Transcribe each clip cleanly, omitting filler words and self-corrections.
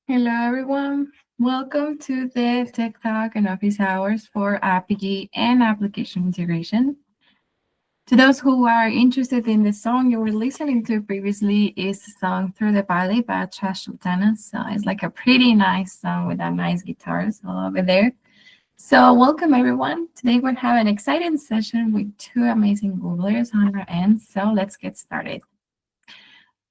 Hello, everyone. Welcome to the TechTalk and Office Hours for Apigee and Application Integration. To those who are interested in the song you were listening to previously, is the song Through the Valley by Trash Sultana. So it's like a pretty nice song with a nice guitars all over there. So welcome, everyone. Today we're having an exciting session with two amazing Googlers on our end. So let's get started.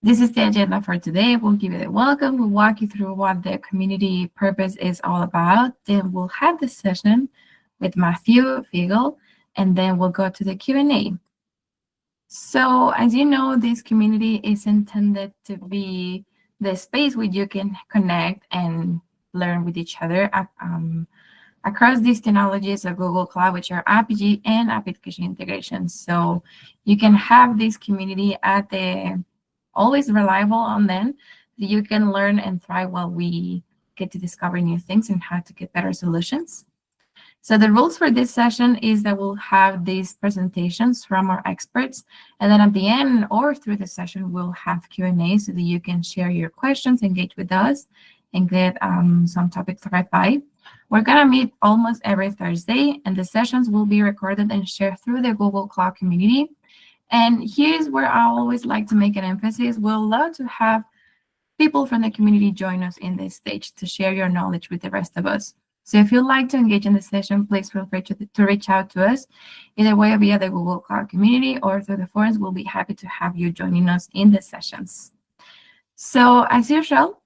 This is the agenda for today. We'll give you the welcome. We'll walk you through what the community purpose is all about. Then we'll have the session with Matthew Fiegel, and then we'll go to the Q&A. So as you know, this community is intended to be the space where you can connect and learn with each other across these technologies of Google Cloud, which are Apigee and Application Integration. So you can have this community at the always reliable on them that you can learn and thrive while we get to discover new things and how to get better solutions. So the rules for this session is that we'll have these presentations from our experts, and then at the end or through the session, we'll have Q&A so that you can share your questions, engage with us, and get some topics right by. We're gonna meet almost every Thursday, and the sessions will be recorded and shared through the Google Cloud community. And here's where I always like to make an emphasis. We'll love to have people from the community join us in this stage to share your knowledge with the rest of us. So if you'd like to engage in the session, please feel free to reach out to us either way via the Google Cloud community or through the forums. We'll be happy to have you joining us in the sessions. So as usual,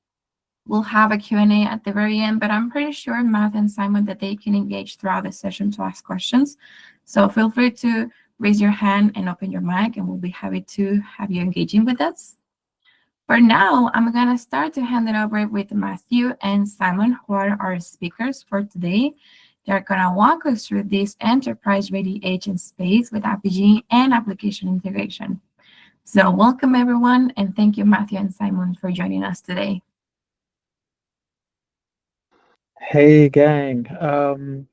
we'll have a Q&A at the very end, but I'm pretty sure Matt and Simon that they can engage throughout the session to ask questions. So feel free to raise your hand and open your mic, and we'll be happy to have you engaging with us. For now, I'm going to start to hand it over with Matthew and Simon, who are our speakers for today. They're going to walk us through this enterprise-ready Agentspace with Apigee and Application Integration. So welcome, everyone, and thank you, Matthew and Simon, for joining us today. Hey, gang.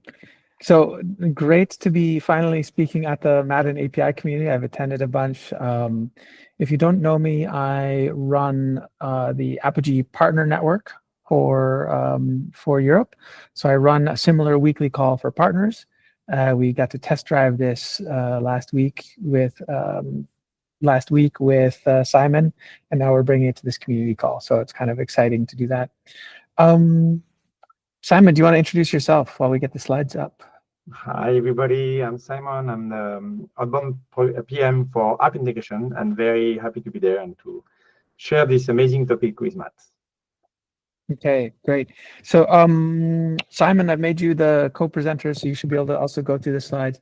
So great to be finally speaking at the Madden API community. I've attended a bunch. If you don't know me, I run the Apigee Partner Network for Europe. So I run a similar weekly call for partners. We got to test drive this last week with Simon, and now we're bringing it to this community call. So it's kind of exciting to do that. Simon, do you want to introduce yourself while we get the slides up? Hi, everybody. I'm Simon. I'm the outbound PM for App Integration, and very happy to be there and to share this amazing topic with Matt. Okay, great. So, Simon, I've made you the co-presenter, so you should be able to also go through the slides.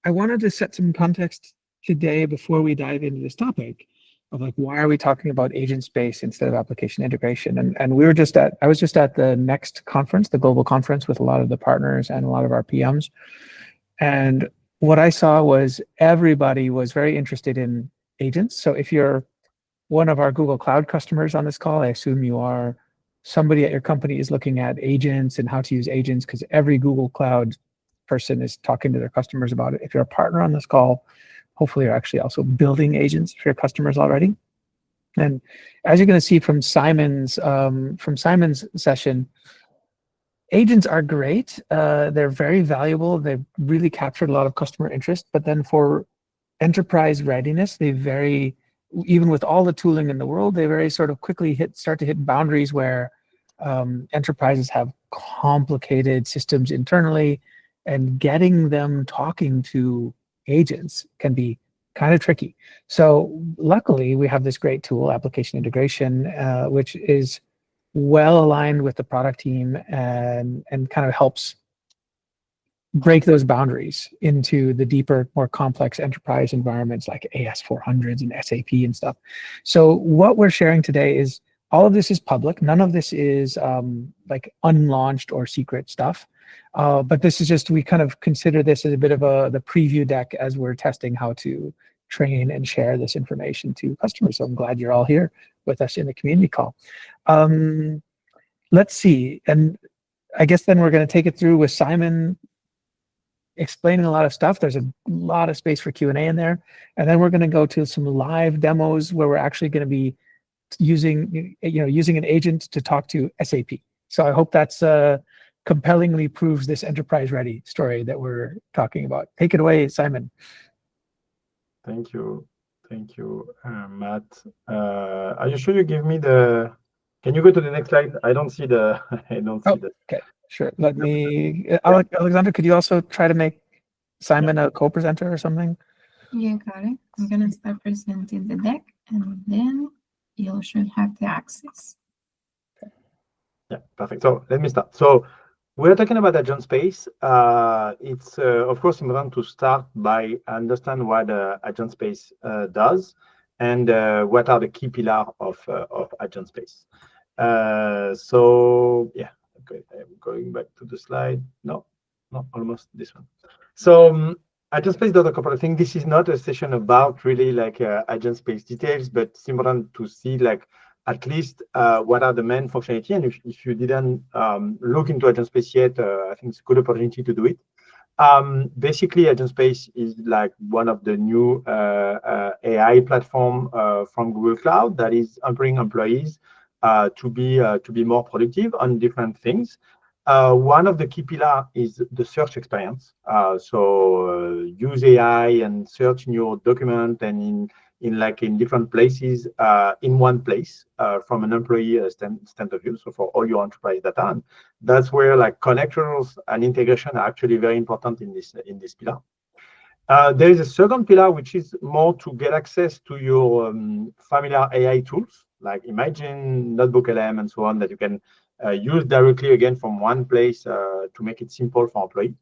I wanted to set some context today before we dive into this topic of like, why are we talking about Agentspace instead of application integration? And I was just at the Next conference, the global conference, with a lot of the partners and a lot of our PMs. And what I saw was everybody was very interested in agents. So if you're one of our Google Cloud customers on this call, I assume you are. Somebody at your company is looking at agents and how to use agents, because every Google Cloud person is talking to their customers about it. If you're a partner on this call, hopefully you're actually also building agents for your customers already. And as you're going to see from Simon's session, agents are great. They're very valuable. They've really captured a lot of customer interest. But then for enterprise readiness, even with all the tooling in the world, they very sort of quickly start to hit boundaries where enterprises have complicated systems internally, and getting them talking to agents can be kind of tricky. So luckily, we have this great tool, Application Integration, which is well aligned with the product team and kind of helps break those boundaries into the deeper, more complex enterprise environments like AS400s and SAP and stuff. So what we're sharing today is all of this is public. None of this is like unlaunched or secret stuff. But this is just, we kind of consider this as a bit of the preview deck as we're testing how to train and share this information to customers. So I'm glad you're all here with us in the community call. Let's see. And I guess then we're going to take it through with Simon explaining a lot of stuff. There's a lot of space for Q&A in there. And then we're going to go to some live demos where we're actually going to be using using an agent to talk to SAP. So I hope that's compellingly proves this enterprise-ready story that we're talking about. Take it away, Simon. Thank you, Matt. Are you sure you give me the? Can you go to the next slide? I don't see the. I don't see the. Okay, sure. Let me. Alexander, could you also try to make Simon a co-presenter or something? Yeah, got it. I'm gonna start presenting the deck, and then you should have the access. Yeah, perfect. So let me start. So we're talking about Agentspace. It's of course important to start by understand what Agentspace does and what are the key pillars of Agentspace. So yeah, okay, I'm going back to the slide. No, almost this one. So Agentspace does a couple of things. This is not a session about really like Agentspace details, but it's important to see like at least what are the main functionality. And if you didn't look into Agentspace yet, I think it's a good opportunity to do it. Basically, Agentspace is like one of the new AI platform from Google Cloud that is empowering employees to be more productive on different things. One of the key pillars is the search experience. So use AI and search in your document and in different places in one place from an employee stand of view. So for all your enterprise data, and that's where like connectors and integration are actually very important in this pillar. There is a second pillar which is more to get access to your familiar AI tools like Imagine, Notebook LM, and so on that you can use directly again from one place to make it simple for employees.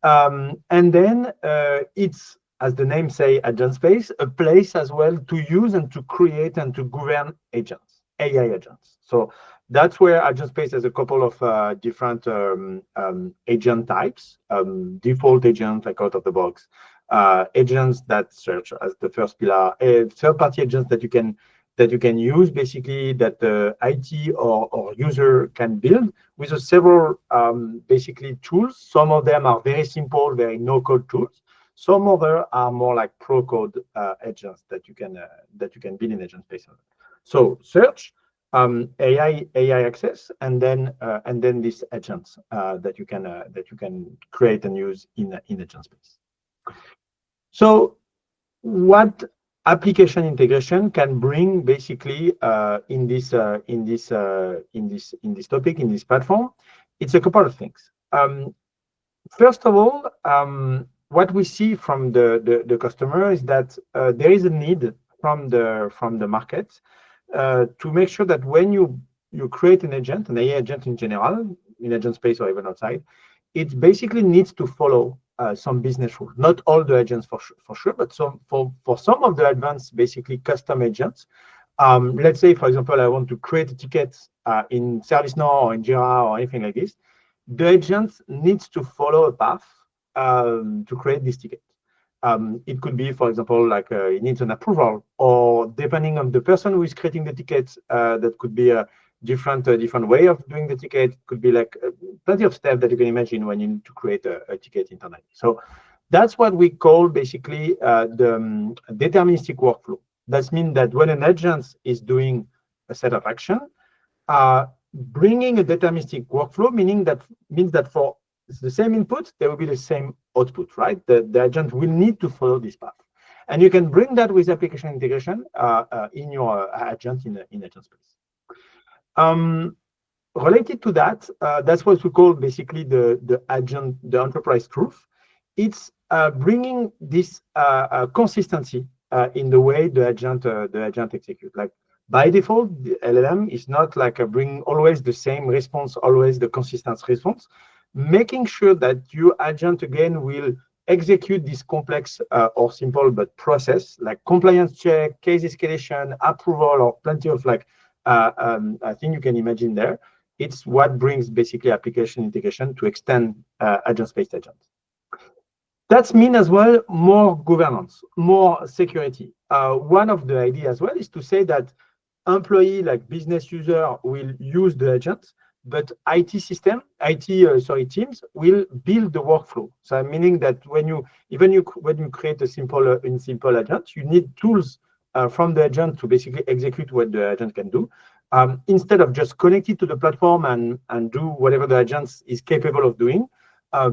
And then it's, as the name say, Agentspace, a place as well to use and to create and to govern agents, AI agents. So that's where Agentspace has a couple of different agent types, default agents like out of the box, agents that search as the first pillar, third-party agents that you can use basically that the IT or user can build with several basically tools. Some of them are very simple, very no-code tools. Some other are more like pro-code agents that you can build in Agentspace. So search, AI access, and then these agents that you can create and use in Agentspace. So what application integration can bring basically in this topic, in this platform, it's a couple of things. First of all, what we see from the customer is that there is a need from the market to make sure that when you create an agent, an AI agent in general, in Agentspace or even outside, it basically needs to follow some business rules. Not all the agents for sure, but for some of the advanced, basically custom agents. Let's say, for example, I want to create a ticket in ServiceNow or in Jira or anything like this. The agent needs to follow a path to create this ticket. It could be, for example, like it needs an approval, or depending on the person who is creating the ticket, that could be a different way of doing the ticket. It could be like plenty of steps that you can imagine when you need to create a ticket internally. So that's what we call basically the deterministic workflow. That means that when an agent is doing a set of action, bringing a deterministic workflow means that for the same input, there will be the same output, right? The agent will need to follow this path. And you can bring that with application integration in your agent in Agentspace. Related to that, that's what we call basically the enterprise truth. It's bringing this consistency in the way the agent executes. Like by default, the LLM is not like bringing always the same response, always the consistent response. Making sure that your agent again will execute this complex or simple but process like compliance check, case escalation, approval, or plenty of like I think you can imagine there. It's what brings basically application integration to extend Agentspace agents. That means as well more governance, more security. One of the ideas as well is to say that employee like business user will use the agent, but IT teams will build the workflow. So meaning that when you create a simple agent, you need tools from the agent to basically execute what the agent can do. Instead of just connect it to the platform and do whatever the agent is capable of doing,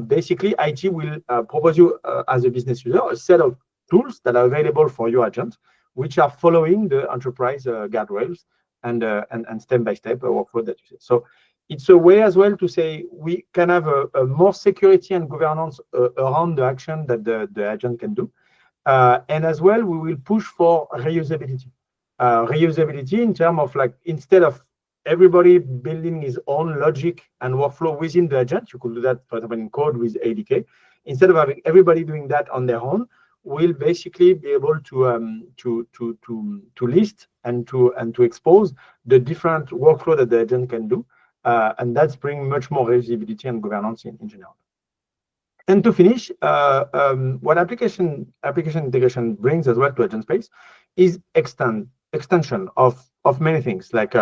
basically IT will propose you as a business user a set of tools that are available for your agent, which are following the enterprise guardrails and step-by-step workflow that you see. So it's a way as well to say we can have a more security and governance around the action that the agent can do. And as well, we will push for reusability. Reusability in terms of like, instead of everybody building his own logic and workflow within the agent, you could do that, for example, in code with ADK. Instead of having everybody doing that on their own, we'll basically be able to list and to expose the different workflow that the agent can do, and that's bring much more reusability and governance in general. And to finish, what application integration brings as well to Agentspace is extension of many things. Like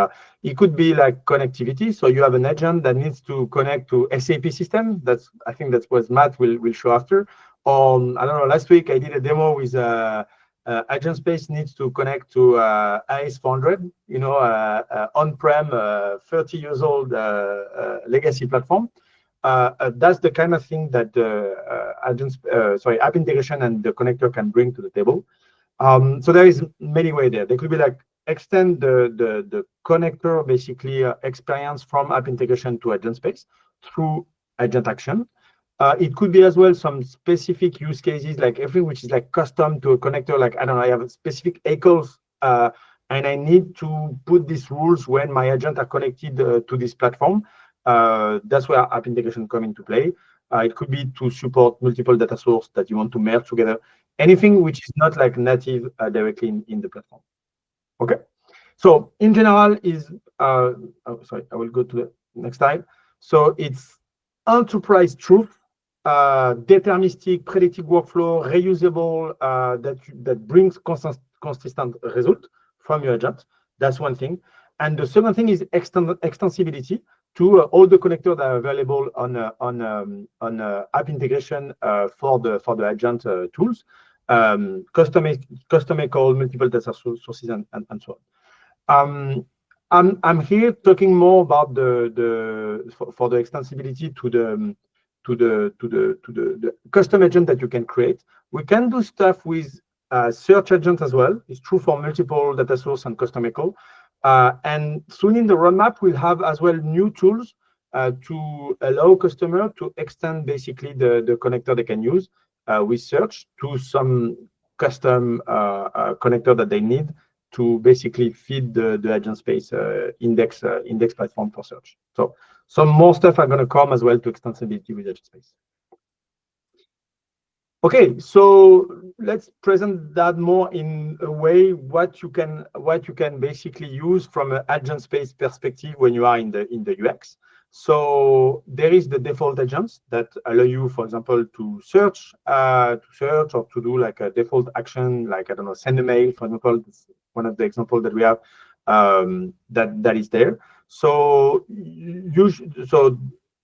it could be like connectivity. So you have an agent that needs to connect to SAP system. I think that's what Matt will show after. I don't know. Last week I did a demo with Agentspace needs to connect to AS400. You know, on-prem 30 years old legacy platform. That's the kind of thing that app integration and the connector can bring to the table. So there is many ways there. There could be like extend the connector basically experience from app integration to Agentspace through agent action. It could be as well some specific use cases, like everything which is like custom to a connector. Like, I don't know, I have a specific ACLs and I need to put these rules when my agents are connected to this platform. That's where app integration come into play. It could be to support multiple data sources that you want to merge together. Anything which is not like native directly in the platform. Okay. So in general is, sorry, I will go to the next slide. So it's enterprise truth, deterministic, predictive workflow, reusable, that brings consistent result from your agent. That's one thing. And the second thing is extensibility to all the connectors that are available on app integration for the agent tools, custom call, multiple data sources, and so on. I'm here talking more about for the extensibility to the custom agent that you can create. We can do stuff with search agent as well. It's true for multiple data source and custom call. And soon in the roadmap, we'll have as well new tools to allow customer to extend basically the connector they can use with search to some custom connector that they need to basically feed the Agentspace index platform for search. So some more stuff are going to come as well to extensibility with Agentspace. Okay, so let's present that more in a way what you can basically use from an Agentspace perspective when you are in the UX. So there is the default agents that allow you, for example, to search or to do like a default action, like, I don't know, send a mail, for example. That's one of the examples that we have that is there. So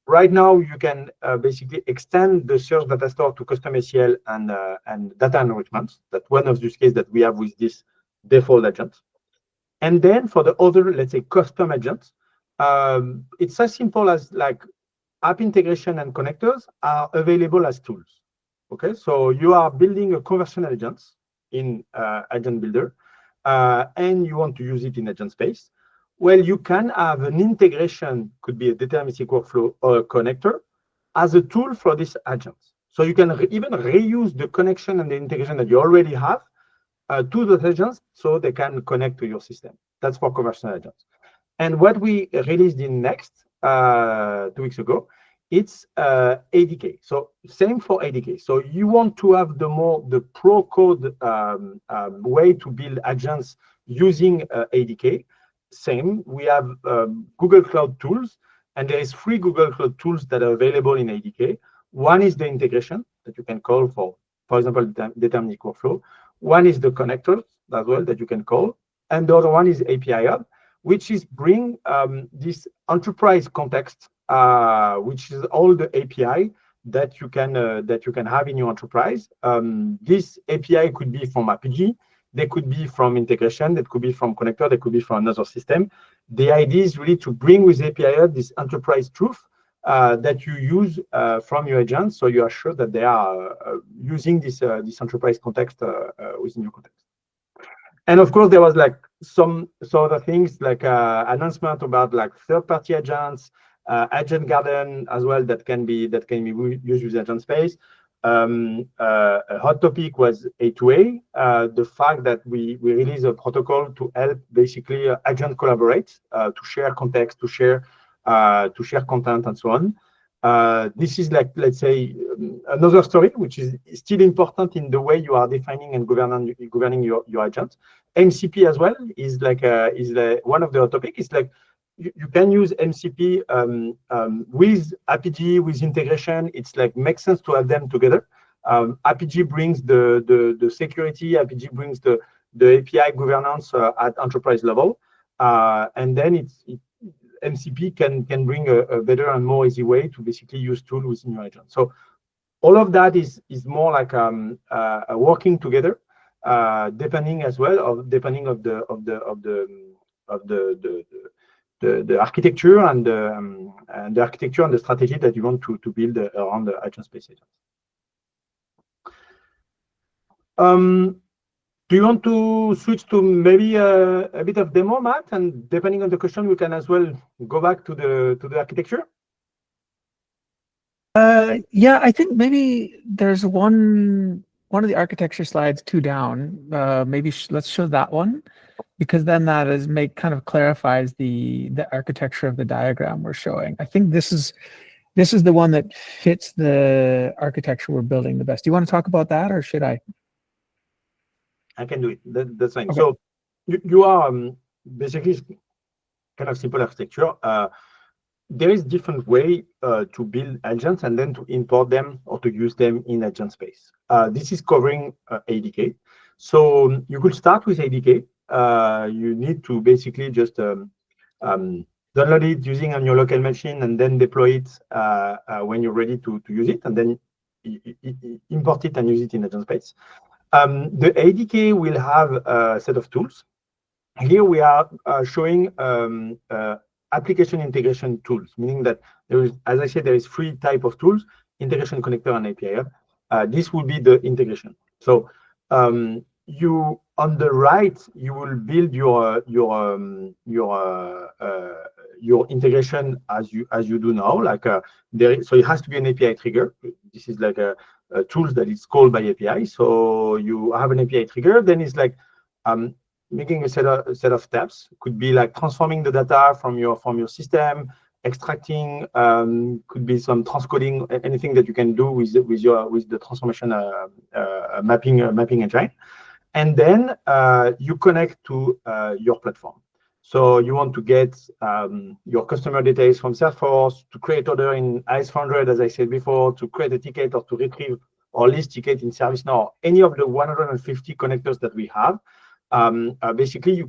right now, you can basically extend the search data store to custom ACL and data enrichment. That's one of the use cases that we have with this default agent. And then for the other, let's say, custom agents, it's as simple as like app integration and connectors are available as tools. Okay, so you are building a conversational agent in Agent Builder, and you want to use it in Agentspace. Well, you can have an integration, could be a deterministic workflow or a connector, as a tool for this agent. So you can even reuse the connection and the integration that you already have to the agents so they can connect to your system. That's for conversational agents. And what we released in Next 2 weeks ago, it's ADK. So same for ADK. So you want to have the pro code way to build agents using ADK. Same, we have Google Cloud tools, and there is free Google Cloud tools that are available in ADK. One is the integration that you can call for example, deterministic workflow. One is the connectors as well that you can call, and the other one is API Hub, which is bring this enterprise context, which is all the API that you can have in your enterprise. This API could be from Apigee. They could be from integration, they could be from connector, they could be from another system. The idea is really to bring with API this enterprise truth that you use from your agents, so you are sure that they are using this enterprise context within your context. And of course, there was like some other things like announcement about like third-party agents, agent garden as well that can be used with Agentspace. A hot topic was A2A, the fact that we released a protocol to help basically agents collaborate, to share context, to share content, and so on. This is like, let's say, another story, which is still important in the way you are defining and governing your agents. MCP as well is like one of the topics. It's like you can use MCP with Apigee, with integration. It's like makes sense to have them together. Apigee brings the security. Apigee brings the API governance at enterprise level, and then MCP can bring a better and more easy way to basically use tools within your agent. So all of that is more like working together, depending as well of the architecture and the architecture and the strategy that you want to build around the Agentspace agents. Do you want to switch to maybe a bit of demo, Matt? And depending on the question, we can as well go back to the architecture. Yeah, I think maybe there's one of the architecture slides 2 down. Maybe let's show that one, because then that kind of clarifies the architecture of the diagram we're showing. I think this is the one that fits the architecture we're building the best. Do you want to talk about that, or should I? I can do it. That's fine. Okay. So you are basically kind of simple architecture. There is different way to build agents and then to import them or to use them in Agentspace. This is covering ADK. So you could start with ADK. You need to basically just download it using on your local machine and then deploy it when you're ready to use it, and then import it and use it in Agentspace. The ADK will have a set of tools. Here we are showing application integration tools, meaning that there is, as I said, there is 3 types of tools: integration, connector, and API. This will be the integration. So you on the right, you will build your integration as you do now. Like so it has to be an API trigger. This is like a tools that is called by API. So you have an API trigger. Then it's like making a set of steps. Could be like transforming the data from your system, extracting. Could be some transcoding. Anything that you can do with the transformation mapping engine. And then you connect to your platform. So you want to get your customer details from Salesforce, to create order in AS400, as I said before, to create a ticket or to retrieve or list ticket in ServiceNow, any of the 150 connectors that we have. Basically, you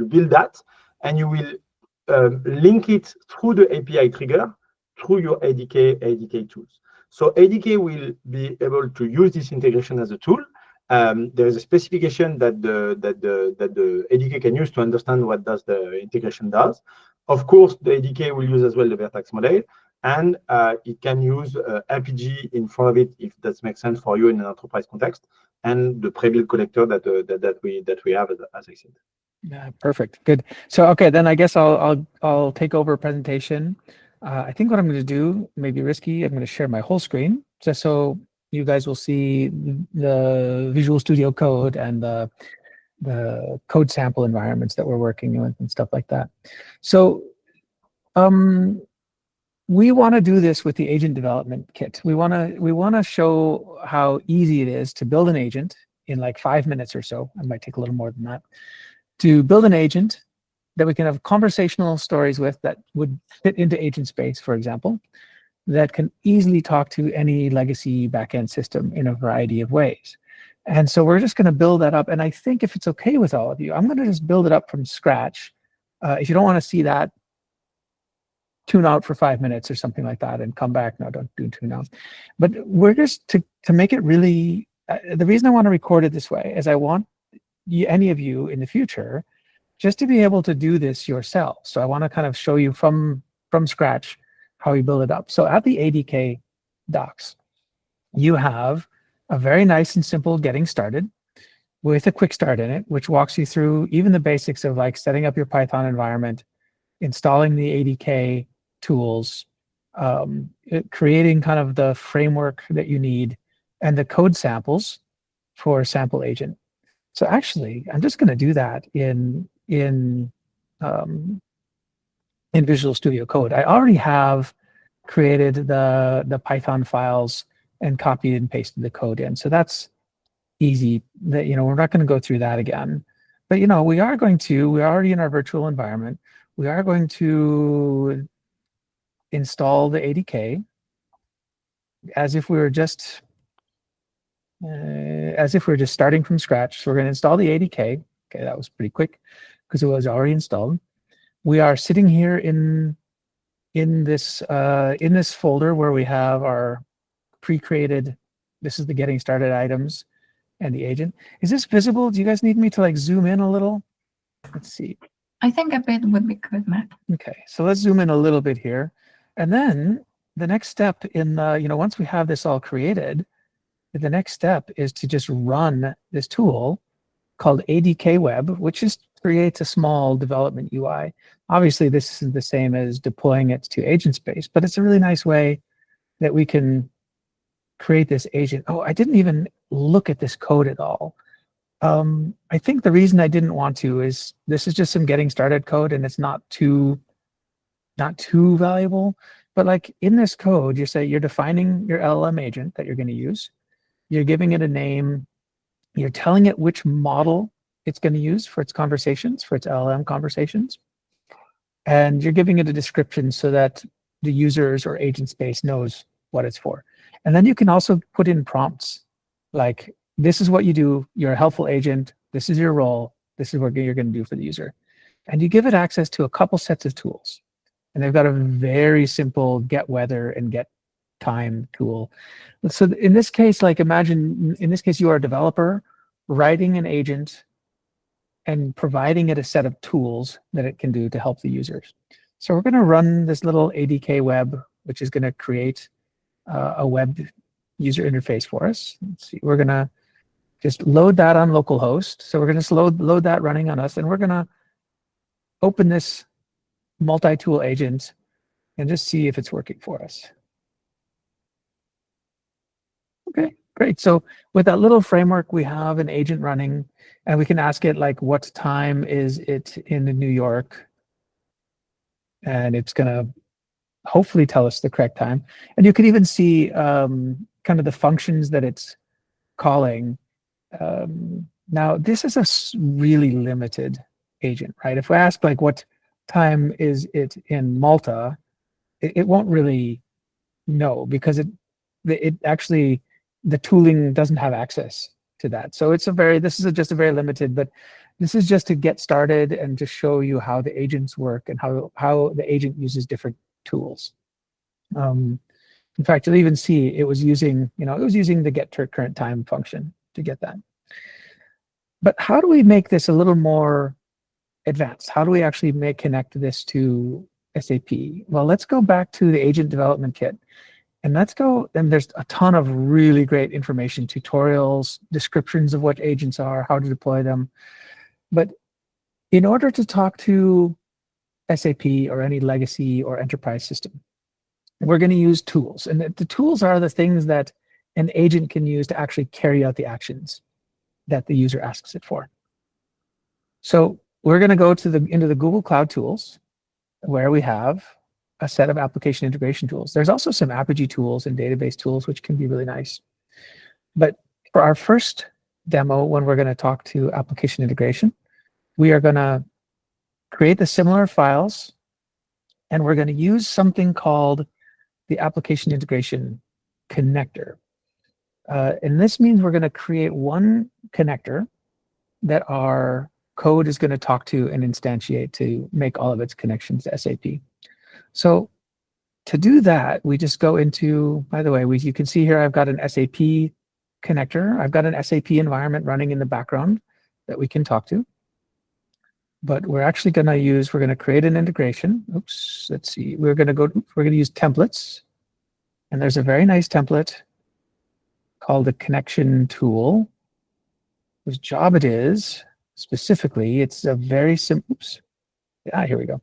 build that, and you will link it through the API trigger through your ADK tools. So ADK will be able to use this integration as a tool. There is a specification that the ADK can use to understand what does the integration does. Of course, the ADK will use as well the Vertex model, and it can use Apigee in front of it if that makes sense for you in an enterprise context, and the pre-built connector that we have, as I said. Yeah, perfect. Good. So okay, then I guess I'll take over presentation. I think what I'm going to do, maybe risky, I'm going to share my whole screen just so you guys will see the Visual Studio Code and the code sample environments that we're working with and stuff like that. So we want to do this with the agent development kit. We want to show how easy it is to build an agent in like 5 minutes or so. It might take a little more than that. To build an agent that we can have conversational stories with that would fit into Agentspace, for example, that can easily talk to any legacy backend system in a variety of ways. And so we're just going to build that up. And I think if it's okay with all of you, I'm going to just build it up from scratch. If you don't want to see that, tune out for 5 minutes or something like that and come back. No, don't do tune out. But we're just to make it really the reason I want to record it this way is I want any of you in the future just to be able to do this yourself. So I want to kind of show you from scratch how you build it up. So at the ADK docs, you have a very nice and simple getting started with a quick start in it, which walks you through even the basics of like setting up your Python environment, installing the ADK tools, creating kind of the framework that you need, and the code samples for sample agent. So actually, I'm just going to do that in Visual Studio Code. I already have created the Python files and copied and pasted the code in. So that's easy. That, we're not going to go through that again. But we're already in our virtual environment. We are going to install the ADK as if we were just starting from scratch. So we're going to install the ADK. Okay, that was pretty quick because it was already installed. We are sitting here in this folder where we have our pre-created. This is the getting started items and the agent. Is this visible? Do you guys need me to like zoom in a little? Let's see. I think a bit would be good, Matt. Okay, so let's zoom in a little bit here. And then the next step in once we have this all created, the next step is to just run this tool called ADK Web, which just creates a small development UI. Obviously, this isn't the same as deploying it to Agentspace, but it's a really nice way that we can create this agent. Oh, I didn't even look at this code at all. I think the reason I didn't want to is this is just some getting started code, and it's not too valuable. But like in this code, you're defining your LLM agent that you're going to use. You're giving it a name. You're telling it which model it's going to use for its conversations, for its LLM conversations. And you're giving it a description so that the users or Agentspace knows what it's for. And then you can also put in prompts like, this is what you do. You're a helpful agent. This is your role. This is what you're going to do for the user. And you give it access to a couple sets of tools. And they've got a very simple get weather and get time tool. So in this case, like imagine, in this case, you are a developer writing an agent and providing it a set of tools that it can do to help the users. So we're going to run this little ADK web, which is going to create a web user interface for us. Let's see, we're going to just load that on localhost. So we're going to load that running on us, and we're going to open this multi-tool agent and just see if it's working for us. Okay, great. So with that little framework, we have an agent running, and we can ask it like, what time is it in New York? And it's going to hopefully tell us the correct time. And you can even see kind of the functions that it's calling. Now, this is a really limited agent, right? If we ask like, what time is it in Malta, it won't really know, because it actually, the tooling doesn't have access to that. So this is just a very limited, but this is just to get started and to show you how the agents work and how the agent uses different tools. In fact, you'll even see it was using the get current time function to get that. But how do we make this a little more advanced? How do we actually connect this to SAP? Well, let's go back to the agent development kit. And there's a ton of really great information, tutorials, descriptions of what agents are, how to deploy them. But in order to talk to SAP or any legacy or enterprise system, we're going to use tools. And the tools are the things that an agent can use to actually carry out the actions that the user asks it for. So we're going to go into the Google Cloud Tools, where we have a set of application integration tools. There's also some Apigee tools and database tools, which can be really nice. But for our first demo, when we're going to talk to application integration, we are going to create the similar files, and we're going to use something called the application integration connector. And this means we're going to create one connector that our code is going to talk to and instantiate to make all of its connections to SAP. So to do that, we just go into, by the way, you can see here I've got an SAP connector. I've got an SAP environment running in the background that we can talk to. But we're actually going to use, we're going to create an integration. Oops, let's see. We're going to use templates. And there's a very nice template called the connection tool, whose job it is, specifically, it's a very simple, here we go.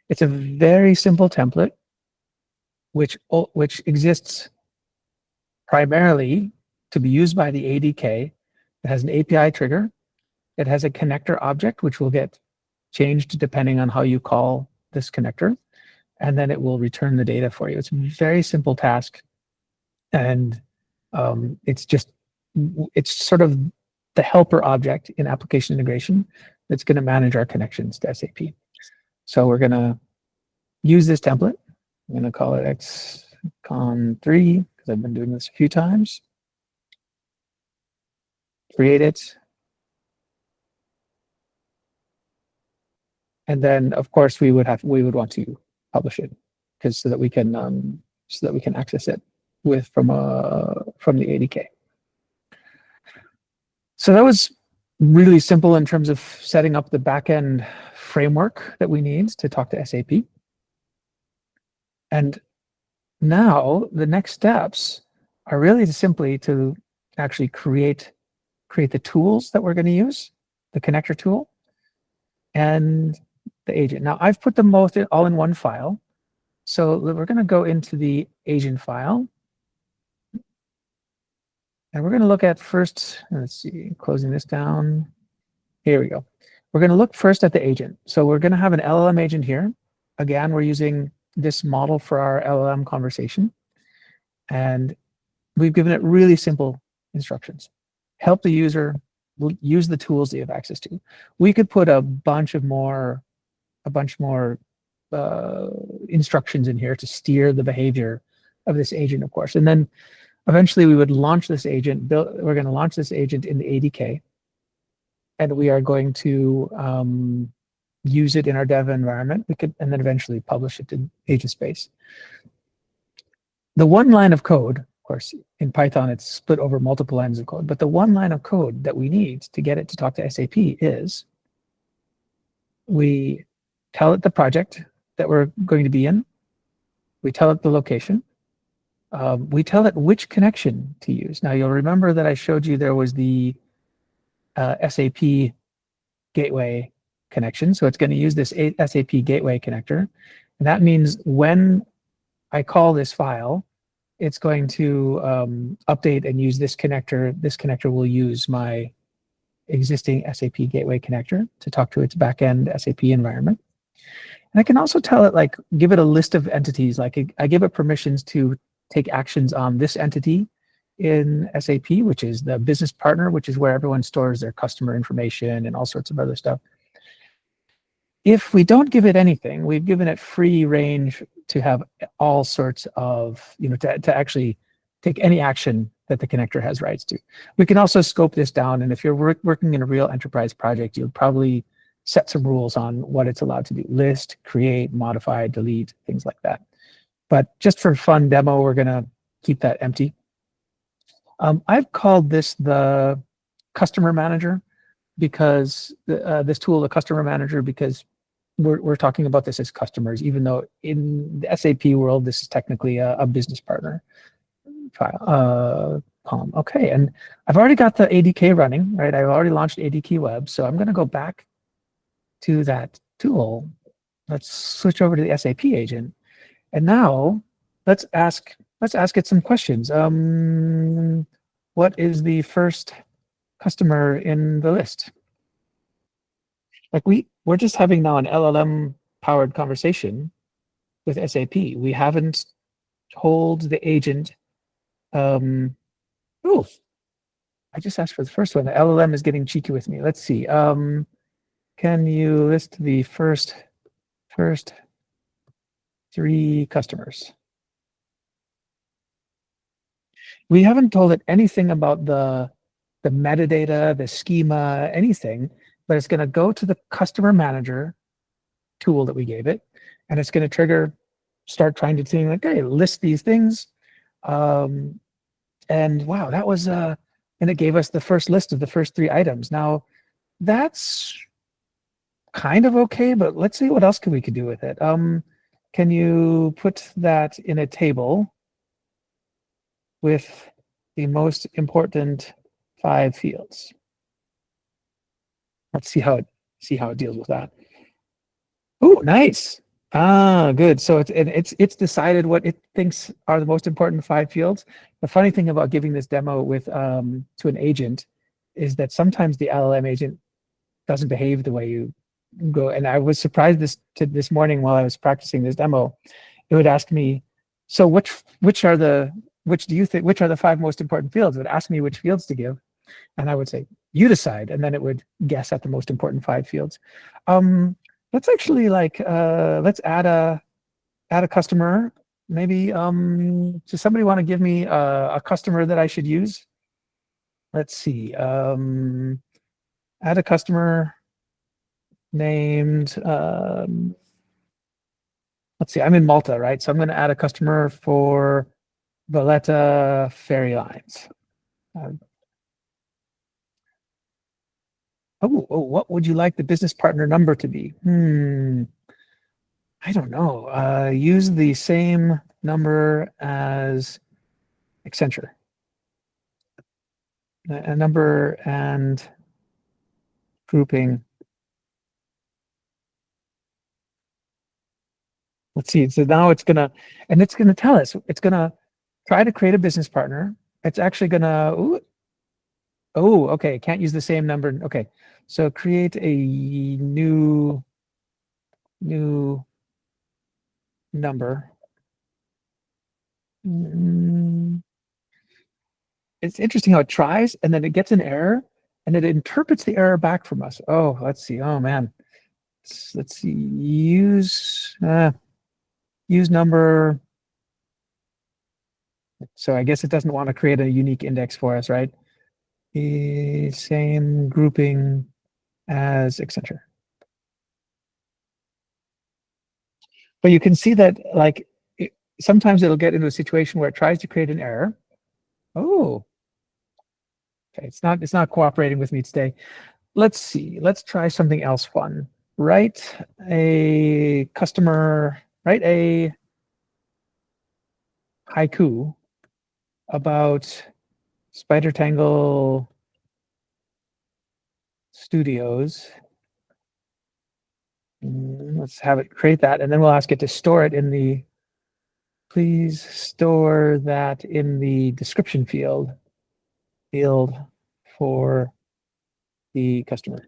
It's a very simple template, which exists primarily to be used by the ADK. It has an API trigger. It has a connector object, which will get changed depending on how you call this connector. And then it will return the data for you. It's a very simple task. And it's sort of the helper object in application integration that's going to manage our connections to SAP. So we're going to use this template. I'm going to call it XCon3 because I've been doing this a few times. Create it. And then, of course, we would want to publish it because so that we can access it from the ADK. So that was really simple in terms of setting up the backend framework that we need to talk to SAP. And now the next steps are really simply to actually create the tools that we're going to use, the connector tool, and the agent. Now I've put them both all in one file. So we're going to go into the agent file. And we're going to look at first, let's see, closing this down. Here we go. We're going to look first at the agent. So we're going to have an LLM agent here. Again, we're using this model for our LLM conversation. And we've given it really simple instructions. Help the user use the tools that you have access to. We could put a bunch more instructions in here to steer the behavior of this agent, of course. And then eventually we would launch this agent. We're going to launch this agent in the ADK. And we are going to use it in our dev environment. And then eventually publish it in Agentspace. The one line of code, of course, in Python, it's split over multiple lines of code. But the one line of code that we need to get it to talk to SAP is we tell it the project that we're going to be in. We tell it the location. We tell it which connection to use. Now, you'll remember that I showed you there was the SAP gateway connection. So it's going to use this SAP gateway connector. And that means when I call this file, it's going to update and use this connector. This connector will use my existing SAP gateway connector to talk to its backend SAP environment. And I can also tell it, like, give it a list of entities. Like I give it permissions to take actions on this entity in SAP, which is the business partner, which is where everyone stores their customer information and all sorts of other stuff. If we don't give it anything, we've given it free range to have all sorts of, to actually take any action that the connector has rights to. We can also scope this down. And if you're working in a real enterprise project, you'll probably set some rules on what it's allowed to do. List, create, modify, delete, things like that. But just for fun demo, we're going to keep that empty. I've called this the customer manager because this tool, the customer manager, because we're talking about this as customers, even though in the SAP world, this is technically a business partner file. Okay, and I've already got the ADK running, right? I've already launched ADK Web, so I'm going to go back to that tool. Let's switch over to the SAP agent, and now let's ask it some questions. What is the first customer in the list? Like we're just having now an LLM powered conversation with SAP. We haven't told the agent. Oh, I just asked for the first one. The LLM is getting cheeky with me. Let's see. Can you list the first 3 customers? We haven't told it anything about the metadata, the schema, anything, but it's going to go to the customer manager tool that we gave it, and it's going to start trying to think like, hey, list these things. And wow, that was and it gave us the first list of the first 3 items. Now, that's kind of okay, but let's see what else we could do with it. Can you put that in a table with the most important 5 fields? Let's see how it deals with that. Oh, nice. Ah, good. So it's decided what it thinks are the most important 5 fields. The funny thing about giving this demo with to an agent is that sometimes the LLM agent doesn't behave the way you go. And I was surprised this morning while I was practicing this demo. It would ask me, so which are the 5 most important fields? It would ask me which fields to give, and I would say, you decide, and then it would guess at the most important 5 fields. Let's actually let's add a customer. Maybe does somebody want to give me a customer that I should use? Let's see. Add a customer named. Let's see. I'm in Malta, right? So I'm going to add a customer for Valletta Ferry Lines. What would you like the business partner number to be? I don't know. Use the same number as Accenture. A number and grouping. Let's see. So now it's gonna tell us. It's gonna try to create a business partner. It's actually gonna. Oh, okay. Can't use the same number. Okay. So create a new number. It's interesting how it tries and then it gets an error and it interprets the error back from us. Oh, let's see. Oh man. Let's see. Use number. So I guess it doesn't want to create a unique index for us, right? The same grouping as Accenture. But you can see that sometimes it'll get into a situation where it tries to create an error. Oh, okay, it's not cooperating with me today. Let's see. Let's try something else fun. Write a haiku about Spider Tangle Studios. Let's have it create that, and then we'll ask it to store it in the. Please store that in the description field for the customer.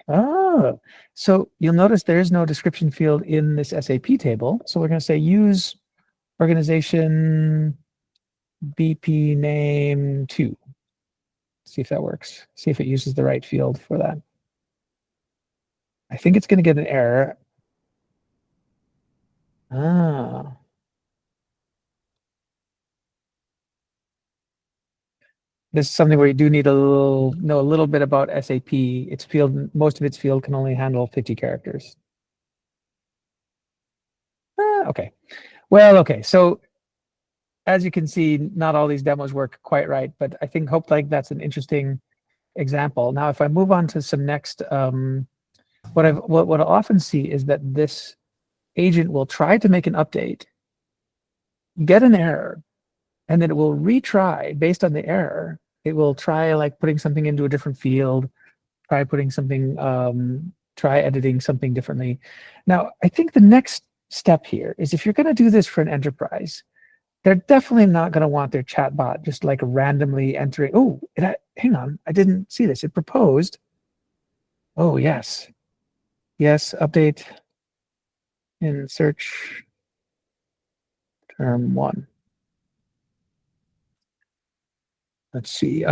Oh, so you'll notice there is no description field in this SAP table. So we're going to say use organization BP name 2. See if that works. See if it uses the right field for that. I think it's going to get an error. Ah. This is something where you do need know a little bit about SAP. Most of its field can only handle 50 characters. Okay. Well, okay. So as you can see, not all these demos work quite right, but I think hopefully that's an interesting example. Now, if I move on to some next, what I'll often see is that this agent will try to make an update, get an error, and then it will retry based on the error. It will try putting something into a different field, try putting something, try editing something differently. Now, I think the next step here is if you're going to do this for an enterprise, they're definitely not going to want their chatbot just randomly entering. Oh, hang on, I didn't see this. It proposed. Oh, yes. Yes, update in search term 1. Let's see.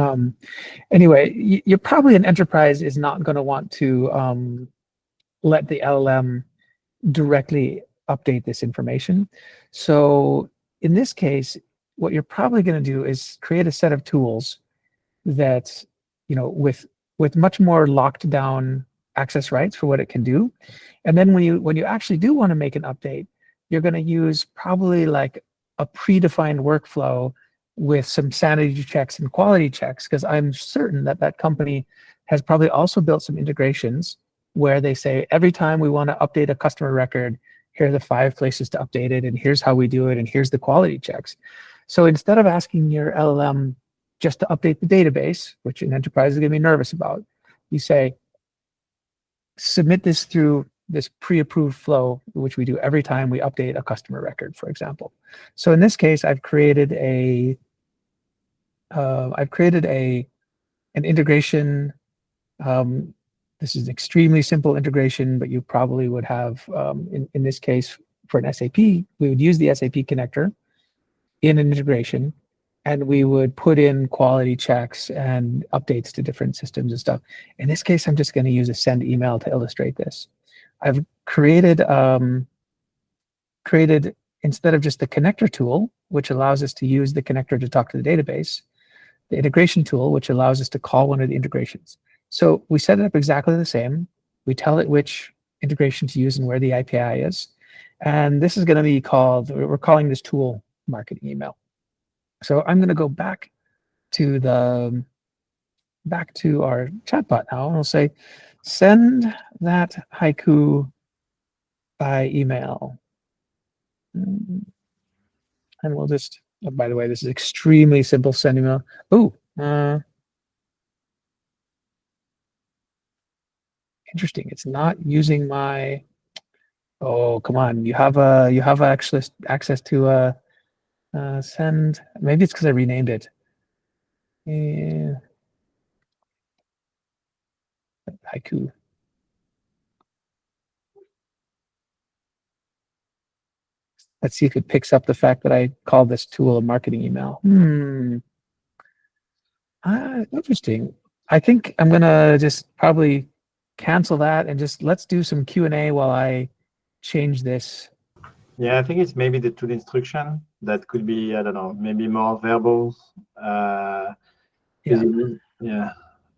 Anyway, you're probably an enterprise is not going to want to let the LLM directly update this information. So in this case, what you're probably going to do is create a set of tools that, with much more locked down access rights for what it can do. And then when you actually do want to make an update, you're going to use probably a a predefined workflow with some sanity checks and quality checks, because I'm certain that that company has probably also built some integrations where they say, every time we want to update a customer record, here are the 5 places to update it, and here's how we do it, and here's the quality checks. So instead of asking your LLM just to update the database, which an enterprise is going to be nervous about, you say, submit this through this pre-approved flow, which we do every time we update a customer record, for example. So in this case, I've created an integration. This is an extremely simple integration, but you probably would have, in this case, for an SAP, we would use the SAP connector in an integration, and we would put in quality checks and updates to different systems and stuff. In this case, I'm just going to use a send email to illustrate this. I've created, instead of just the connector tool, which allows us to use the connector to talk to the database, the integration tool, which allows us to call one of the integrations. So we set it up exactly the same. We tell it which integration to use and where the API is. And this is going to be called, we're calling this tool marketing email. So I'm going to go back to our chatbot now, and we'll say, send that haiku by email. And we'll just, oh, by the way, this is extremely simple send email. Oh, interesting. It's not using my, oh, come on. You have access to send, maybe it's because I renamed it. Yeah. Haiku. Let's see if it picks up the fact that I called this tool a marketing email. Interesting. I think I'm gonna just probably cancel that and just let's do some Q&A while I change this. Yeah, I think it's maybe the tool instruction that could be, I don't know, maybe more verbals.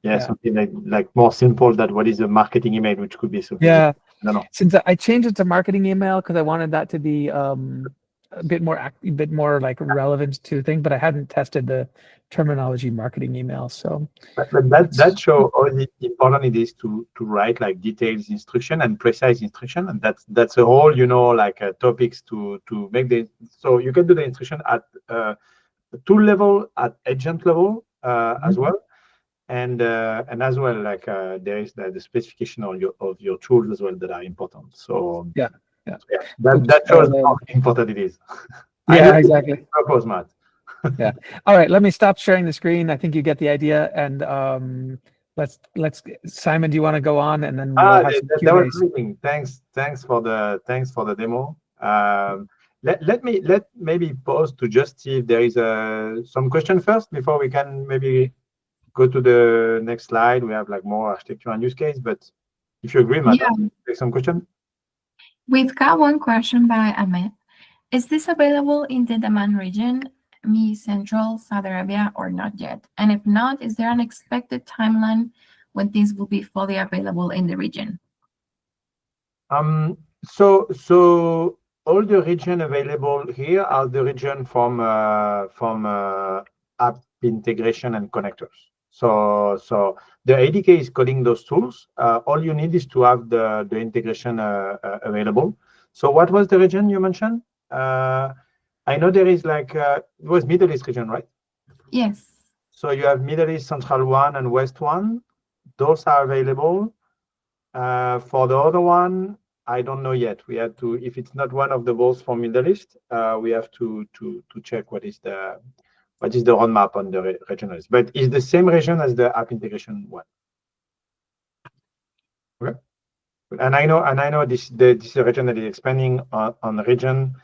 Yeah, something like more simple than what is a marketing email, which could be something. Yeah, I don't know. since I changed it to marketing email because I wanted that to be a bit more like relevant to the thing, but I hadn't tested the terminology marketing email. So, but that shows how important it is to write like detailed instruction and precise instruction, and that's a whole, like topics to make the, so you can do the instruction at tool level, at agent level as well. And as well, like there is the specification of your tools as well that are important. So yeah, that shows how important it is. Yeah, exactly. Purpose, Matt. Yeah. All right. Let me stop sharing the screen. I think you get the idea. And let's Simon, do you want to go on, and then we'll have some that Q&As. was amazing. Thanks for the demo. Let maybe pause to just see if there is some question first before we can maybe go to the next slide. We have like more architecture and use case, but if you agree, Madam, take some question. We've got one question by Ahmed. Is this available in the demand region, ME Central, Saudi Arabia, or not yet? And if not, is there an expected timeline when this will be fully available in the region? So all the region available here are the region from app integration and connectors. So the ADK is coding those tools. All you need is to have the integration available. So what was the region you mentioned? I know there is like it was Middle East region, right? Yes. So you have Middle East Central 1 and West 1. Those are available. For the other one, I don't know yet. We have to, if it's not one of the roles from Middle East, we have to check what is the roadmap on the regional list. But it's the same region as the app integration one. Okay. And I know this is a region that is expanding on the region.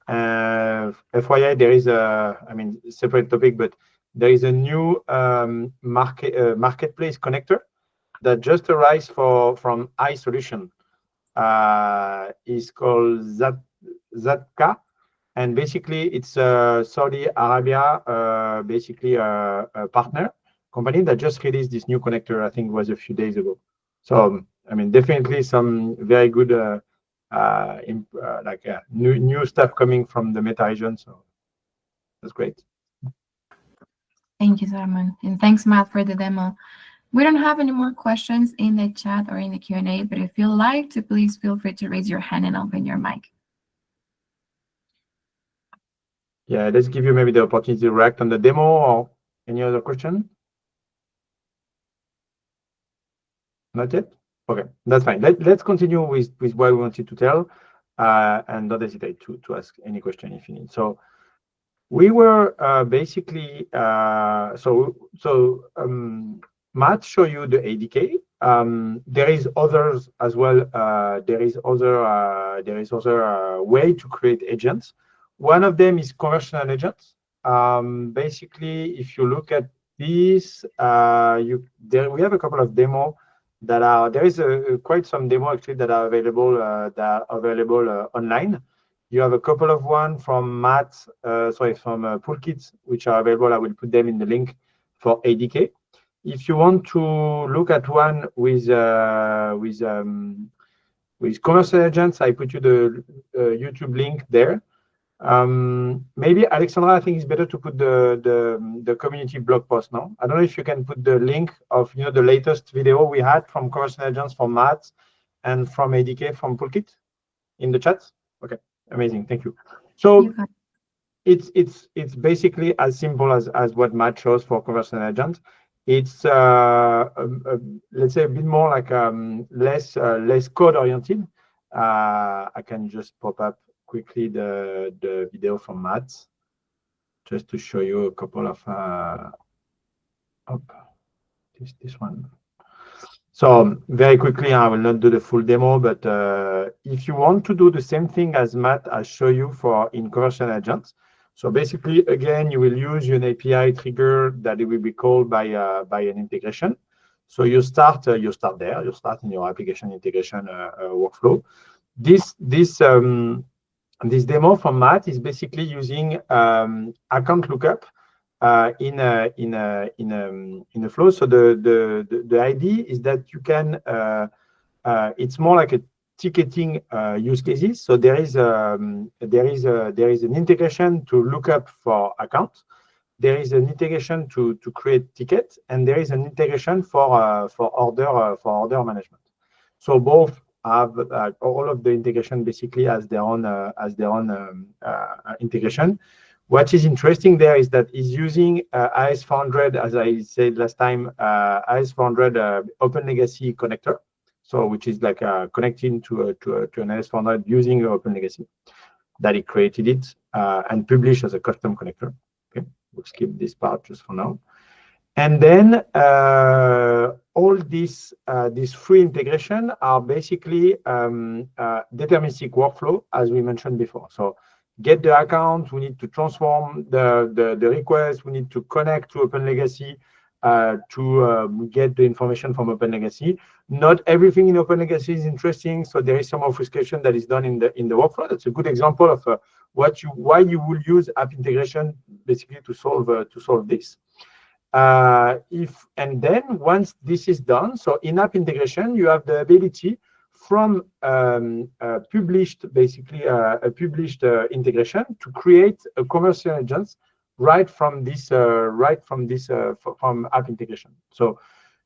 FYI, there is separate topic, but there is a new marketplace connector that just arrives from iSolution. Is called Zatka, and basically it's Saudi Arabia, basically a partner company that just released this new connector. I think it was a few days ago. So definitely some very good new stuff coming from the Meta region. So That's great. Thank you, Simon. And thanks, Matt, for the demo. We don't have any more questions in the chat or in the Q&A, but if you'd like to, please feel free to raise your hand and open your mic. Yeah, let's give you maybe the opportunity to react on the demo or any other question. Not yet? Okay, that's fine. Let's continue with what we wanted to tell, and don't hesitate to ask any question if you need. So we were basically, Matt show you the ADK. There is others as well. There is other way to create agents. One of them is conversational agents. Basically, if you look at this, we have a couple of demo that are, there is quite some demo actually that are available online. You have a couple of one from Matt, from Poolkit, which are available. I will put them in the link for ADK. If you want to look at one with conversational agents, I put you the YouTube link there. Maybe Alexandra, I think it's better to put the community blog post now. I don't know if you can put the link of the latest video we had from conversational agents from Matt and from ADK from Poolkit in the chat. Okay, amazing, thank you. So it's basically as simple as what Matt shows for conversational agent. It's let's say a bit more like less code oriented. I can just pop up quickly the video from Matt just to show you a couple of this one. So very quickly, I will not do the full demo, but if you want to do the same thing as Matt I show you for in conversational agents, so basically again you will use an API trigger that it will be called by an integration. So you start there, you start in your application integration workflow. This demo from Matt is basically using account lookup in a flow. So the idea is that you can it's more like a ticketing use cases. So there is an integration to look up for account. There is an integration to create tickets, and there is an integration for order management. So both have all of the integration basically as their own integration. What is interesting there is that is using AS400, as I said last time, AS400 Open Legacy connector. So which is like connecting to an AS400 using Open Legacy that he created it and published as a custom connector. Okay, we'll skip this part just for now. And then all these free integration are basically deterministic workflow, as we mentioned before. So get the account, we need to transform the request, we need to connect to Open Legacy to get the information from Open Legacy. Not everything in Open Legacy is interesting, so there is some obfuscation that is done in the workflow. That's a good example of why you will use app integration basically to solve this. And then once this is done, so in app integration, you have the ability from published integration to create a conversational agents right from app integration. So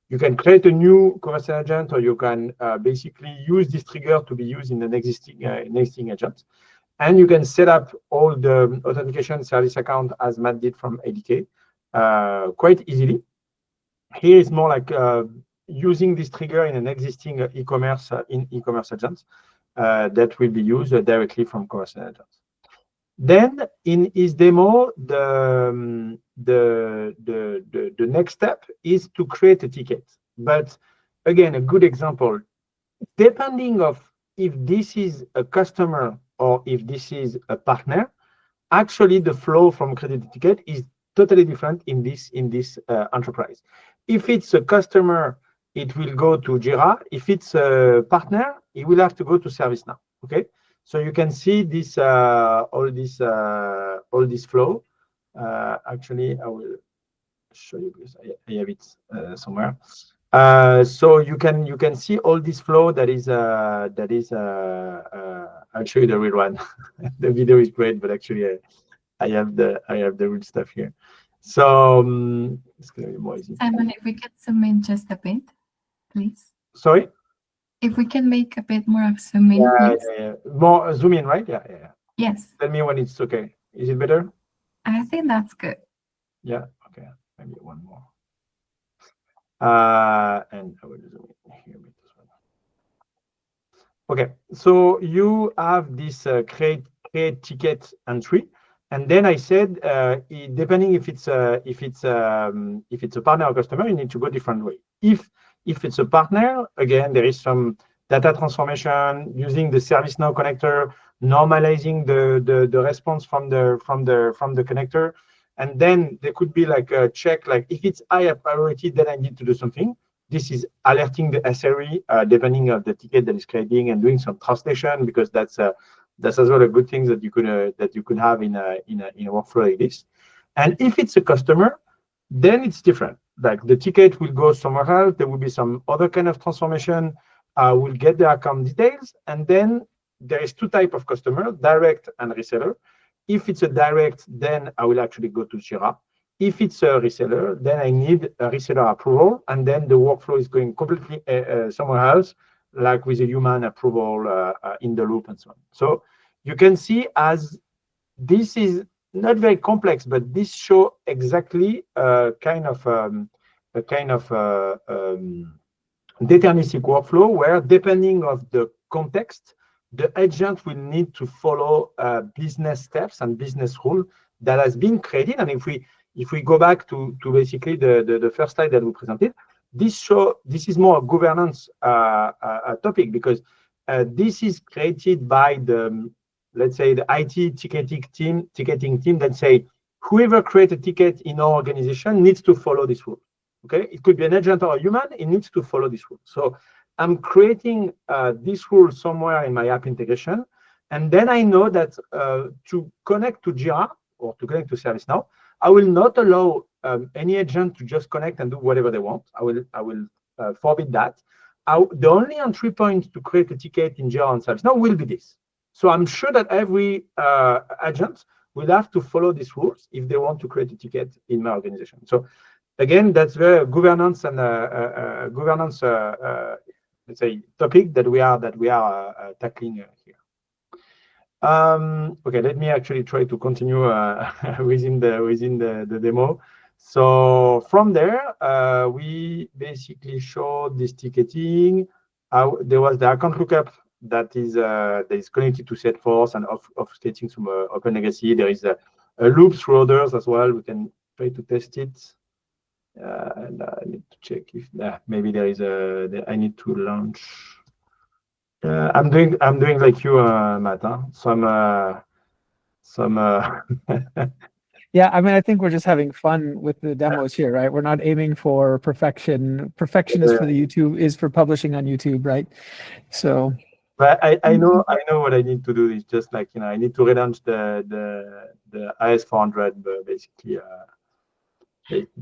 you can create a new conversational agent, or you can basically use this trigger to be used in an existing agent. And you can set up all the authentication service account as Matt did from ADK quite easily. Here is more like using this trigger in an existing e-commerce agent that will be used directly from conversational agents. Then in his demo, the next step is to create a ticket. But again, a good example, depending of if this is a customer or if this is a partner, actually the flow from create a ticket is totally different in this enterprise. If it's a customer, it will go to Jira. If it's a partner, it will have to go to ServiceNow. Okay, so you can see this all this flow. Actually, I will show you because I have it somewhere. So you can see all this flow that is I'll show you the real one. The video is great, but actually I have the real stuff here. So it's gonna be more easy. Simon, if we can zoom in just a bit, please. Sorry. If we can make a bit more of zoom in, Yeah, please. yeah, yeah. More zoom in, right? Yeah, yeah, yeah. Yes, Tell me when it's okay. Is it better? I think that's good. Yeah. Okay. Maybe one more. And I will zoom in here a bit as well. Okay. So you have this create ticket entry, and then I said, depending if it's a partner or customer, you need to go different way. If it's a partner, again, there is some data transformation using the ServiceNow connector, normalizing the response from the connector, and then there could be like a check, like if it's higher priority, then I need to do something. This is alerting the SRE depending on the ticket that is creating and doing some translation, because that's as well a good thing that you could have in a workflow like this. And if it's a customer, then it's different. Like the ticket will go somewhere else. There will be some other kind of transformation. We'll get the account details, and then there is two types of customer: direct and reseller. If it's a direct, then I will actually go to Jira. If it's a reseller, then I need a reseller approval, and then the workflow is going completely somewhere else, like with a human approval in the loop and so on. So you can see, as this is not very complex, but this shows exactly a kind of deterministic workflow where, depending of the context, the agent will need to follow business steps and business rule that has been created. And if we go back to basically the first slide that we presented, this is more a governance topic, because this is created by the, let's say, the IT ticketing team that say, whoever creates a ticket in our organization needs to follow this rule. Okay, it could be an agent or a human, it needs to follow this rule. So I'm creating this rule somewhere in my app integration, and then I know that to connect to Jira or to connect to ServiceNow, I will not allow any agent to just connect and do whatever they want. I will forbid that. The only entry point to create a ticket in Jira and ServiceNow will be this. So I'm sure that every agent will have to follow these rules if they want to create a ticket in my organization. So again, that's very governance and let's say topic that we are tackling here. Okay, let me actually try to continue within the demo. So from there, we basically showed this ticketing. There was the account lookup that is connected to Salesforce and obfuscating some open legacy. There is a loop through others as well. We can try to test it. And I need to check if maybe there is I need to launch. I'm doing like you, Matt. Huh? Yeah, I mean, I think we're just having fun with the demos here, right? We're not aiming for perfection. Perfection is for the YouTube, is for publishing on YouTube, right? So. But I know what I need to do. Is just like, I need to relaunch the IS400, basically.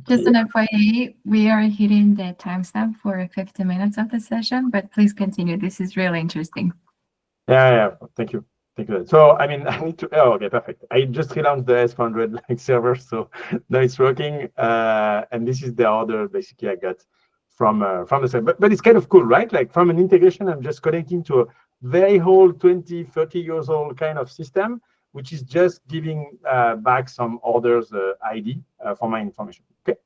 Just an FYI, we are hitting the timestamp for 50 minutes of the session, but please continue. This is really interesting. Yeah. Thank you. So, I mean, I need to. Oh, okay, perfect. I just relaunched the S400 server, so now it's working. And this is the order basically I got from the server. But it's kind of cool, right? Like, from an integration, I'm just connecting to a very old 20, 30 years old kind of system, which is just giving back some orders ID for my information. Okay,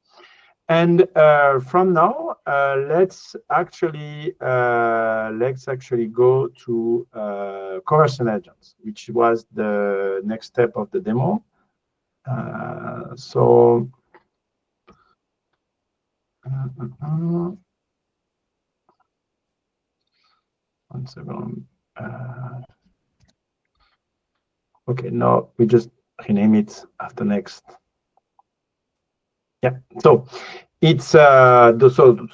and from now, let's actually go to conversational agents, which was the next step of the demo. So. One second. Okay, now we just rename it after next. Yeah, so it's so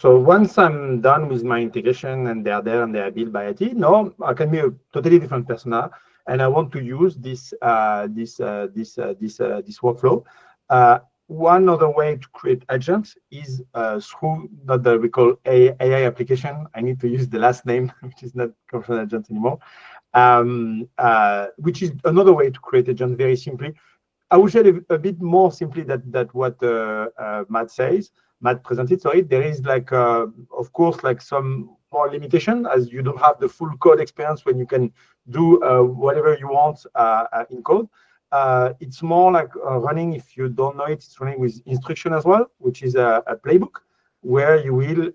once I'm done with my integration and they are there and they are built by IT, now I can be a totally different persona, and I want to use this workflow. One other way to create agents is through what we call AI application. I need to use the last name, which is not conversational agents anymore. Which is another way to create agents very simply. I will share a bit more simply that what Matt presented. Sorry, there is like, of course, like some more limitation as you don't have the full code experience when you can do whatever you want in code. It's more like running, if you don't know it, it's running with instruction as well, which is a playbook where you will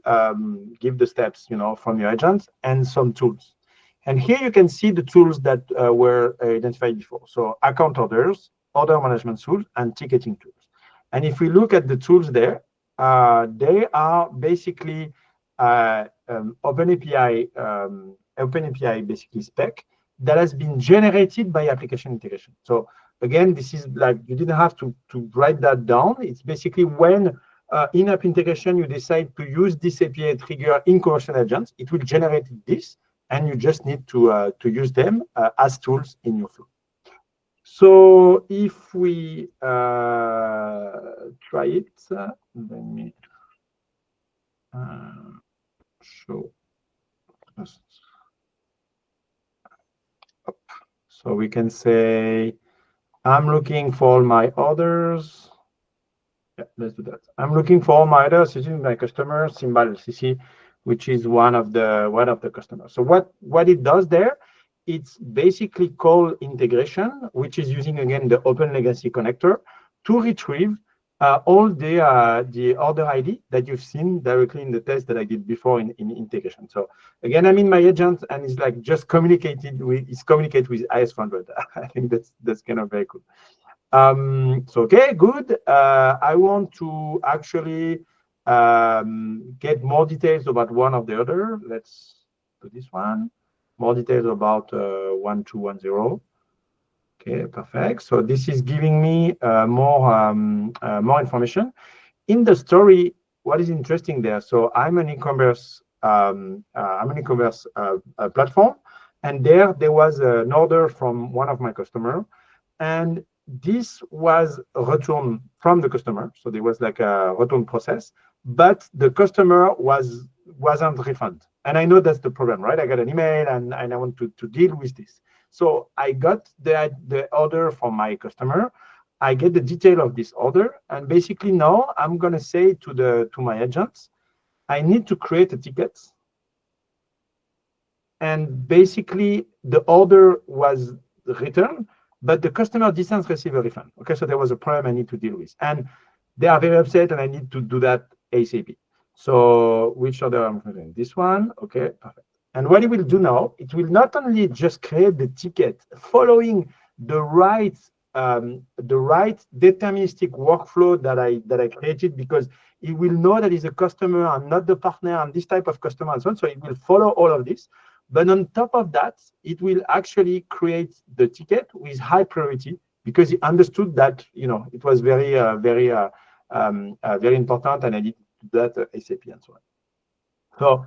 give the steps, from your agent and some tools. And here you can see the tools that were identified before. So account orders, order management tools, and ticketing tools. And if we look at the tools there, they are basically OpenAPI basically spec that has been generated by application integration. So again, this is like, you didn't have to write that down. It's basically when in-app integration, you decide to use this API trigger in conversational agents, it will generate this, and you just need to use them as tools in your flow. So if we try it, let me show us. So we can say, I'm looking for my orders. Yeah, let's do that. I'm looking for my orders using my customer symbol CC, which is one of the customers. So what it does there, it's basically call integration, which is using again the Open Legacy connector to retrieve all the order ID that you've seen directly in the test that I did before in integration. So again, I'm in my agent and it's like just communicate with IS400. I think that's kind of very cool. So okay, good. I want to actually get more details about one of the other. Let's do this one. More details about 1210. Okay, perfect. So this is giving me more information. In the story, what is interesting there? So I'm an e-commerce platform, and there was an order from one of my customers, and this was returned from the customer. So there was like a return process, but the customer wasn't refunded. And I know that's the problem, right? I got an email and I want to deal with this. So I got the order from my customer. I get the detail of this order, and basically now I'm gonna say to my agents, I need to create a ticket. And basically the order was returned, but the customer didn't receive a refund. Okay, so there was a problem I need to deal with, and they are very upset, and I need to do that ASAP. So which order I'm doing? This one. Okay, perfect. And what it will do now, it will not only just create the ticket following the right deterministic workflow that I created, because it will know that is a customer and not the partner and this type of customer and so on. So it will follow all of this. But on top of that, it will actually create the ticket with high priority, because it understood that it was very important, and I need to do that ASAP and so on. So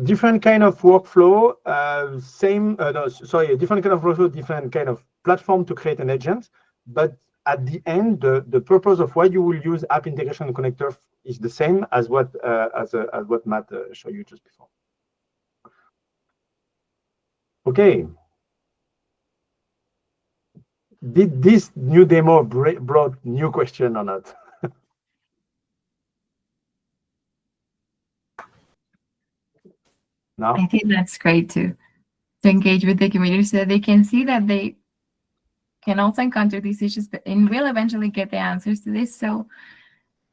different kind of workflow, different kind of workflow, different kind of platform to create an agent. But at the end, the purpose of why you will use app integration connector is the same as what Matt showed you just before. Okay. Did this new demo brought new question or not? No? I think that's great to engage with the community so that they can see that they can also encounter these issues, and will eventually get the answers to this. So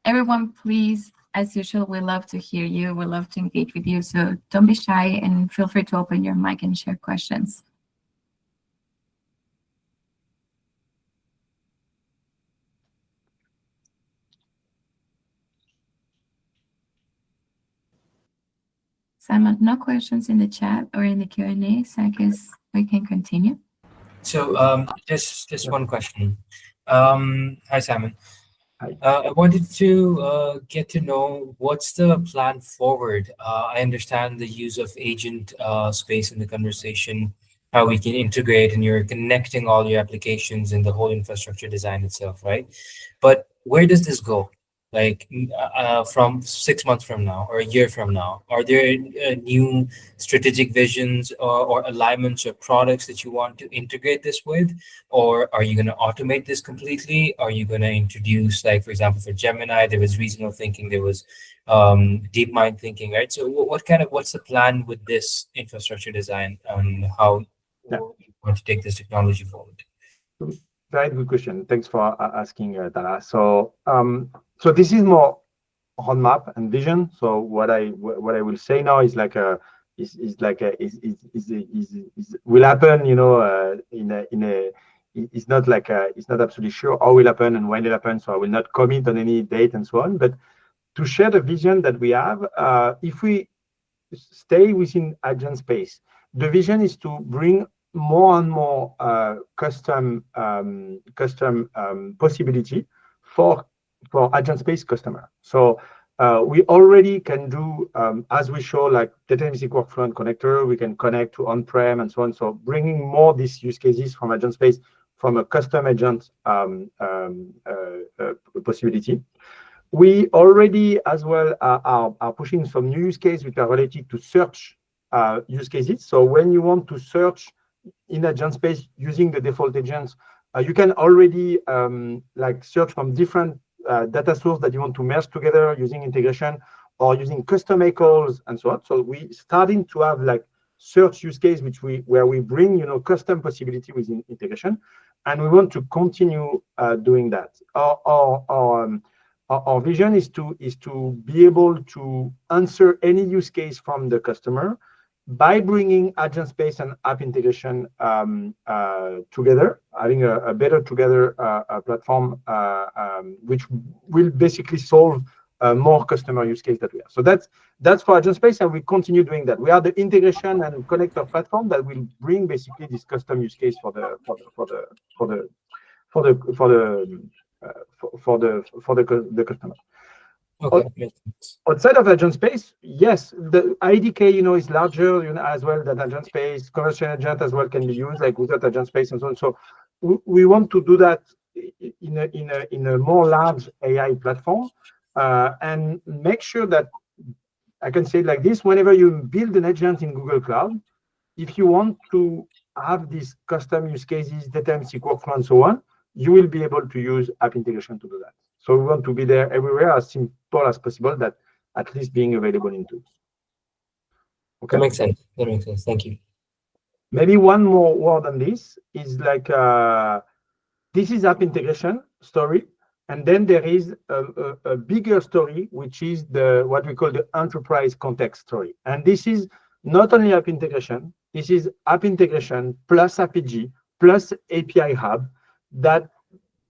everyone, please, as usual, we love to hear you. We love to engage with you. So don't be shy and feel free to open your mic and share questions. Simon, no questions in the chat or in the Q&A, so I guess we can continue. So just one question. Hi, Simon. Hi. I wanted to get to know what's the plan forward. I understand the use of agent space in the conversation, how we can integrate, and you're connecting all your applications and the whole infrastructure design itself, right? But where does this go? like from 6 months from now or a year from now? Are there new strategic visions or alignments or products that you want to integrate this with? Or are you going to automate this completely? Are you going to introduce, like, for example, for Gemini, there was reasonable thinking, there was deep mind thinking, right? So what's the plan with this infrastructure design and how Yeah. you want to take this technology forward? Very good question. Thanks for asking, Tara. So this is more roadmap and vision. So what I will say now is like a will happen. It's not like it's not absolutely sure how will happen and when it happens. So I will not commit on any date and so on. But to share the vision that we have, if we stay within Agentspace, the vision is to bring more and more custom possibility for Agentspace customer. So we already can do, as we show, like deterministic workflow and connector, we can connect to on-prem and so on. So bringing more these use cases from Agentspace from a custom agent possibility. We already as well are pushing some new use cases which are related to search use cases. So when you want to search in Agentspace using the default agents, you can already like search from different data sources that you want to merge together using integration or using custom calls and so on. So we starting to have like search use case where we bring custom possibility within integration, and we want to continue doing that. Our vision is to be able to answer any use case from the customer by bringing Agentspace and app integration together, having a better together platform, which will basically solve more customer use case that we have. So that's for Agentspace, and we continue doing that. We are the integration and connector platform that will bring basically this custom use case for the customer. Okay. Outside of Agentspace, yes, the IDK, is larger, as well than Agentspace. Conversational agent as well can be used like without Agentspace and so on. So we want to do that in a more large AI platform, and make sure that I can say it like this: whenever you build an agent in Google Cloud, if you want to have these custom use cases, deterministic workflow, and so on, you will be able to use app integration to do that. So we want to be there everywhere as simple as possible, that at least being available in tools. Okay. That makes sense. That makes sense. Thank you. Maybe one more word on this is like, this is app integration story. And then there is a bigger story, which is what we call the enterprise context story. And this is not only app integration, this is app integration plus Apigee plus API Hub that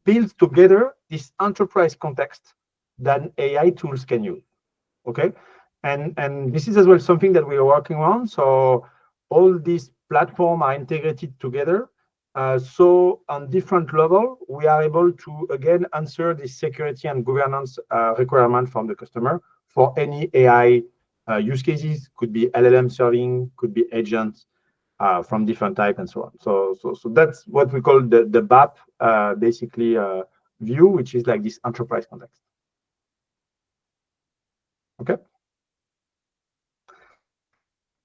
builds together this enterprise context that AI tools can use. Okay, and this is as well something that we are working on. So all these platforms are integrated together. So on different level, we are able to again answer the security and governance requirement from the customer for any AI use cases. Could be LLM serving, could be agents from different type and so on. So that's what we call the BAP basically view, which is like this enterprise context. Okay.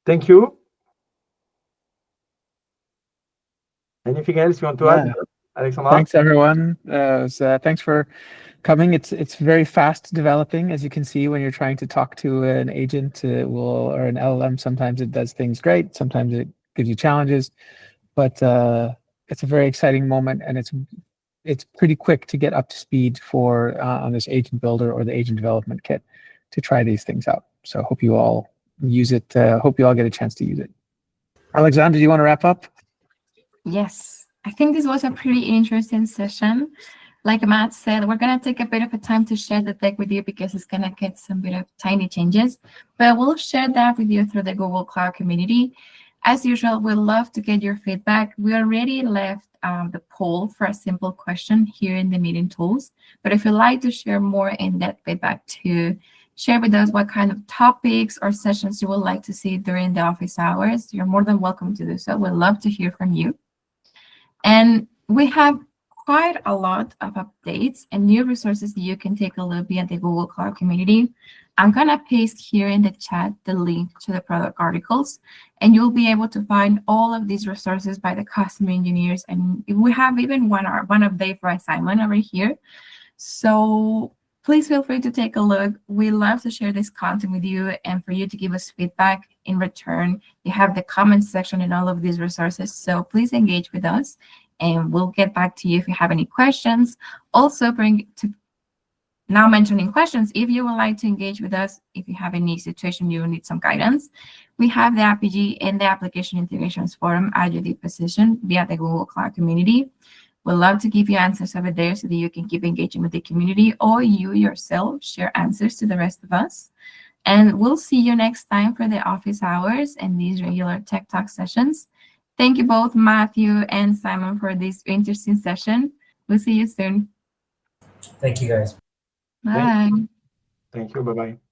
Thank you. Anything else you want to add, Alexandra? Thanks, everyone. Thanks for coming. It's very fast developing, as you can see when you're trying to talk to an agent or an LLM. Sometimes it does things great. Sometimes it gives you challenges, but it's a very exciting moment, and it's pretty quick to get up to speed for on this agent builder or the agent development kit to try these things out. So hope you all use it. Hope you all get a chance to use it. Alexandra, do you want to wrap up? Yes, I think this was a pretty interesting session. Like Matt said, we're going to take a bit of a time to share the deck with you because it's going to get some bit of tiny changes, but we'll share that with you through the Google Cloud community. As usual, we'd love to get your feedback. We already left the poll for a simple question here in the meeting tools, but if you'd like to share more in-depth feedback, to share with us what kind of topics or sessions you would like to see during the office hours, you're more than welcome to do so. We'd love to hear from you. And we have quite a lot of updates and new resources that you can take a look via the Google Cloud community. I'm going to paste here in the chat the link to the product articles, and you'll be able to find all of these resources by the customer engineers. And we have even one update for assignment over here. So please feel free to take a look. We love to share this content with you and for you to give us feedback in return. You have the comment section in all of these resources, so please engage with us and we'll get back to you if you have any questions. Also, now mentioning questions, if you would like to engage with us, if you have any situation you need some guidance, we have the Apigee and the Application Integrations Forum at your disposition via the Google Cloud community. We'd love to give you answers over there so that you can keep engaging with the community, or you yourself share answers to the rest of us. And we'll see you next time for the office hours and these regular Tech Talk sessions. Thank you both, Matthew and Simon, for this interesting session. We'll see you soon. Thank you, guys. Bye. Thank you. Bye-bye.